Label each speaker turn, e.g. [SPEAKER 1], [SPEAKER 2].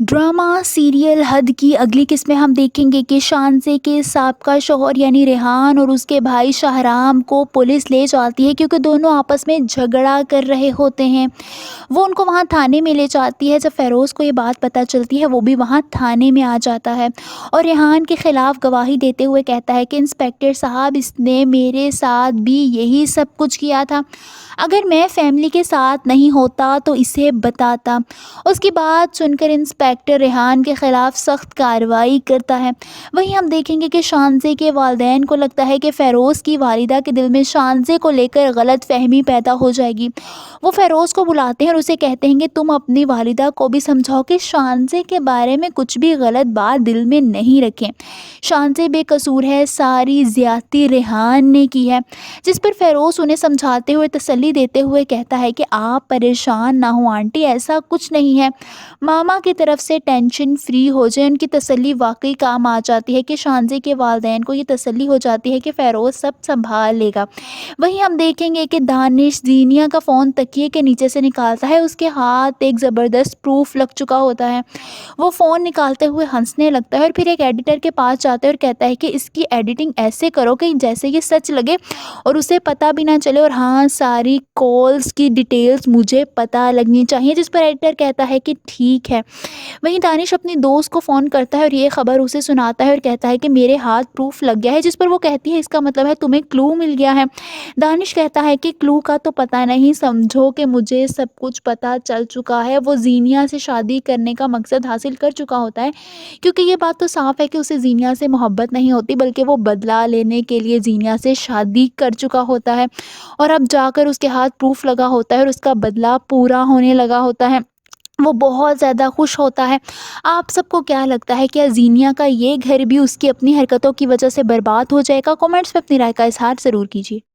[SPEAKER 1] Drama serial हद की अगली किस्में हम देखेंगे कि शानज़े के साबका शौहर यानी रेहान और उसके भाई शाहराम को पुलिस ले जाती है क्योंकि दोनों आपस में झगड़ा कर रहे होते हैं। वो उनको वहाँ थाने में ले जाती है। जब फ़ेरोज़ को ये बात पता चलती है वो भी वहाँ थाने में आ जाता है और रेहान के ख़िलाफ़ गवाही देते हुए कहता है कि इंस्पेक्टर साहब, इसने मेरे साथ भी यही सब कुछ किया था। अगर मैं फैमिली के साथ नहीं होता तो इसे बताता। उसकी बात सुनकर इंस्पेक्टर रेहान के खिलाफ सख्त कार्रवाई करता है। वहीं हम देखेंगे कि शानज़े के वालिदैन को लगता है कि फ़ेरोज़ की वालिदा के दिल में शानज़े को लेकर गलत फहमी पैदा हो जाएगी। वो फ़ेरोज़ को बुलाते हैं और उसे कहते हैं कि तुम अपनी वालिदा को भी समझाओ कि शानज़े के बारे में कुछ भी गलत बात दिल में नहीं रखें। शानज़े बेकसूर है, सारी ज़्यादती रेहान ने की है। जिस पर फ़ेरोज़ उन्हें समझाते हुए तसल्ली देते हुए कहता है कि आप परेशान ना हो आंटी, ऐसा कुछ नहीं है। मामा की तरफ से टेंशन फ्री हो जाए। उनकी तसल्ली वाक़ई काम आ जाती है कि शानज़े के वालिदैन को ये तसल्ली हो जाती है कि फ़ेरोज़ सब सँभाल लेगा। वहीं हम देखेंगे कि दानिश ज़ीनिया का फ़ोन तकिए के नीचे से निकालता है। उसके हाथ एक ज़बरदस्त प्रूफ़ लग चुका होता है। वो फ़ोन निकालते हुए हँसने लगता है और फिर एक एडिटर के पास जाता है और कहता है कि इसकी एडिटिंग ऐसे करो कि जैसे ये सच लगे और उसे पता भी ना चले, और हाँ, सारी कॉल्स की डिटेल्स मुझे पता लगनी चाहिए। जिस पर एडिटर कहता है कि ठीक है। वहीं दानिश अपनी दोस्त को फ़ोन करता है और ये खबर उसे सुनाता है और कहता है कि मेरे हाथ प्रूफ लग गया है। जिस पर वो कहती है इसका मतलब है तुम्हें क्लू मिल गया है। दानिश कहता है कि क्लू का तो पता नहीं, समझो कि मुझे सब कुछ पता चल चुका है। वो जीनिया से शादी करने का मकसद हासिल कर चुका होता है क्योंकि ये बात तो साफ है कि उसे जीनिया से मोहब्बत नहीं होती, बल्कि वो बदला लेने के लिए जीनिया से शादी कर चुका होता है और अब जाकर उसके हाथ प्रूफ लगा होता है और उसका बदला पूरा होने लगा होता है। वो बहुत ज़्यादा खुश होता है। आप सबको क्या लगता है, क्या ज़ीनिया का ये घर भी उसकी अपनी हरकतों की वजह से बर्बाद हो जाएगा? कमेंट्स में अपनी राय का इज़हार ज़रूर कीजिए।